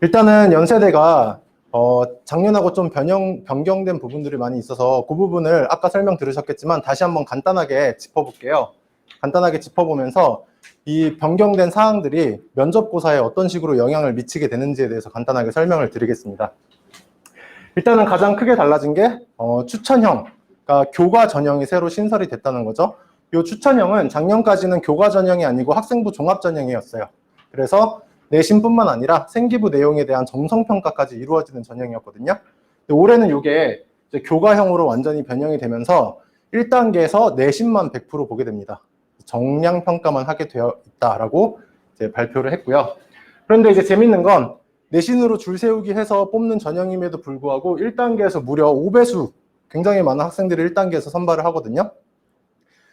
일단은 연세대가 작년하고 좀 변경된 부분들이 많이 있어서 그 부분을 아까 설명 들으셨겠지만 다시 한번 간단하게 짚어볼게요. 간단하게 짚어보면서 이 변경된 사항들이 면접고사에 어떤 식으로 영향을 미치게 되는지에 대해서 간단하게 설명을 드리겠습니다. 일단은 가장 크게 달라진 게 추천형, 그러니까 교과 전형이 새로 신설이 됐다는 거죠. 이 추천형은 작년까지는 교과 전형이 아니고 학생부 종합 전형이었어요. 그래서 내신뿐만 아니라 생기부 내용에 대한 점성평가까지 이루어지는 전형이었거든요. 올해는 이게 교과형으로 완전히 변형이 되면서 1단계에서 내신만 100% 보게 됩니다. 정량평가만 하게 되어 있다라고 이제 발표를 했고요. 그런데 이제 재밌는 건 내신으로 줄 세우기 해서 뽑는 전형임에도 불구하고 1단계에서 무려 5배수 굉장히 많은 학생들이 1단계에서 선발을 하거든요.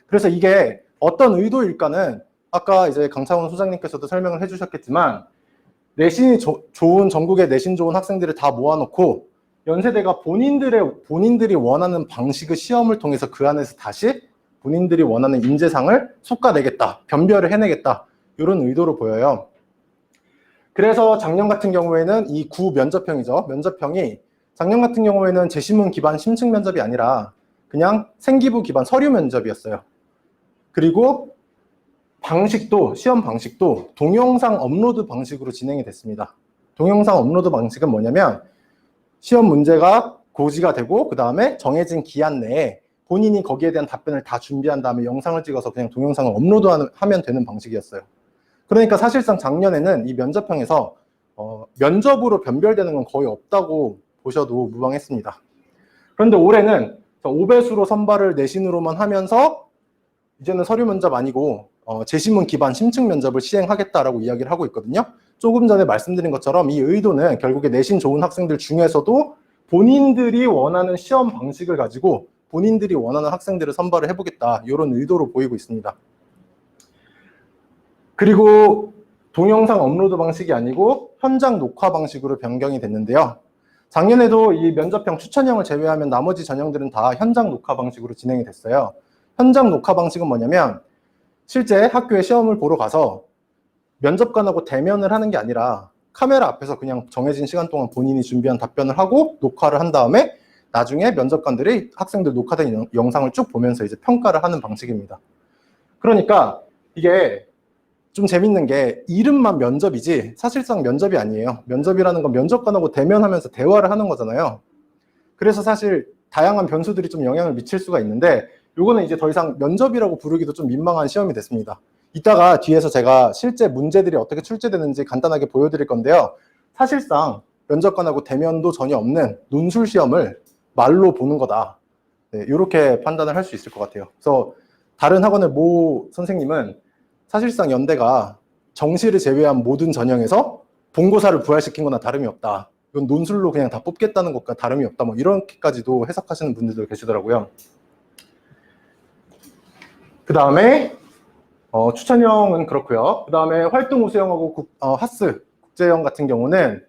그래서 이게 어떤 의도일까는 아까 이제 강창훈 소장님께서도 설명을 해주셨겠지만 내신이 좋은 전국의 내신 좋은 학생들을 다 모아놓고 연세대가 본인들이 원하는 방식의 시험을 통해서 그 안에서 다시 본인들이 원하는 인재상을 솎아내겠다, 변별을 해내겠다 이런 의도로 보여요. 그래서 작년 같은 경우에는 이 구면접형이죠. 면접형이 작년 같은 경우에는 제시문 기반 심층 면접이 아니라 그냥 생기부 기반 서류 면접이었어요. 그리고 시험 방식도 동영상 업로드 방식으로 진행이 됐습니다. 동영상 업로드 방식은 뭐냐면 시험 문제가 고지가 되고 그 다음에 정해진 기한 내에 본인이 거기에 대한 답변을 다 준비한 다음에 영상을 찍어서 그냥 동영상을 업로드하면 되는 방식이었어요. 그러니까 사실상 작년에는 이 면접형에서 면접으로 변별되는 건 거의 없다고 보셔도 무방했습니다. 그런데 올해는 5배수로 선발을 내신으로만 하면서 이제는 서류 면접 아니고 제시문 기반 심층 면접을 시행하겠다라고 이야기를 하고 있거든요. 조금 전에 말씀드린 것처럼 이 의도는 결국에 내신 좋은 학생들 중에서도 본인들이 원하는 시험 방식을 가지고 본인들이 원하는 학생들을 선발을 해보겠다 이런 의도로 보이고 있습니다. 그리고 동영상 업로드 방식이 아니고 현장 녹화 방식으로 변경이 됐는데요. 작년에도 이 면접형 추천형을 제외하면 나머지 전형들은 다 현장 녹화 방식으로 진행이 됐어요. 현장 녹화 방식은 뭐냐면 실제 학교에 시험을 보러 가서 면접관하고 대면을 하는 게 아니라 카메라 앞에서 그냥 정해진 시간 동안 본인이 준비한 답변을 하고 녹화를 한 다음에 나중에 면접관들이 학생들 녹화된 영상을 쭉 보면서 이제 평가를 하는 방식입니다. 그러니까 이게 좀 재밌는 게 이름만 면접이지 사실상 면접이 아니에요. 면접이라는 건 면접관하고 대면하면서 대화를 하는 거잖아요. 그래서 사실 다양한 변수들이 좀 영향을 미칠 수가 있는데 요거는 이제 더 이상 면접이라고 부르기도 좀 민망한 시험이 됐습니다. 이따가 뒤에서 제가 실제 문제들이 어떻게 출제되는지 간단하게 보여드릴 건데요. 사실상 면접관하고 대면도 전혀 없는 논술 시험을 말로 보는 거다. 네, 이렇게 판단을 할 수 있을 것 같아요. 그래서 다른 학원의 모 선생님은 사실상 연대가 정시를 제외한 모든 전형에서 본고사를 부활시킨 거나 다름이 없다. 이건 논술로 그냥 다 뽑겠다는 것과 다름이 없다. 뭐 이렇게까지도 해석하시는 분들도 계시더라고요. 그 다음에 추천형은 그렇고요. 그 다음에 활동 우수형하고 하스 국제형 같은 경우는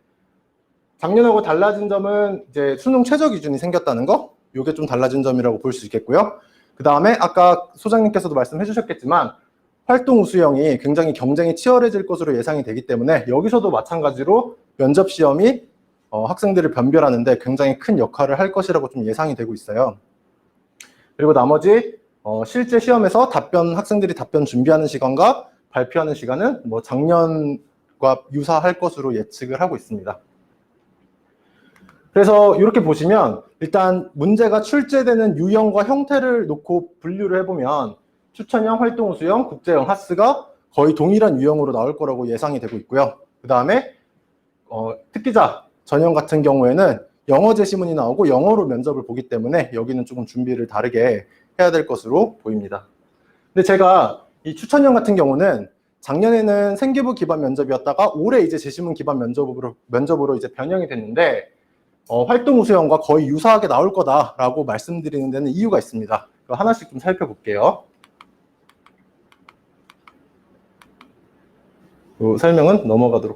작년하고 달라진 점은 이제 수능 최저 기준이 생겼다는 거, 이게 좀 달라진 점이라고 볼 수 있겠고요. 그 다음에 아까 소장님께서도 말씀해 주셨겠지만 활동 우수형이 굉장히 경쟁이 치열해질 것으로 예상이 되기 때문에 여기서도 마찬가지로 면접 시험이 학생들을 변별하는데 굉장히 큰 역할을 할 것이라고 좀 예상이 되고 있어요. 그리고 나머지 실제 시험에서 학생들이 답변 준비하는 시간과 발표하는 시간은 뭐 작년과 유사할 것으로 예측을 하고 있습니다. 그래서 이렇게 보시면 일단 문제가 출제되는 유형과 형태를 놓고 분류를 해보면 추천형, 활동 우수형, 국제형, 하스가 거의 동일한 유형으로 나올 거라고 예상이 되고 있고요. 그 다음에 특기자 전형 같은 경우에는 영어 제시문이 나오고 영어로 면접을 보기 때문에 여기는 조금 준비를 다르게 해야 될 것으로 보입니다. 근데 제가 이 추천형 같은 경우는 작년에는 생기부 기반 면접이었다가 올해 이제 제시문 기반 면접으로 이제 변형이 됐는데 활동 우수형과 거의 유사하게 나올 거다라고 말씀드리는 데는 이유가 있습니다. 하나씩 좀 살펴볼게요. 설명은 넘어가도록 하겠습니다.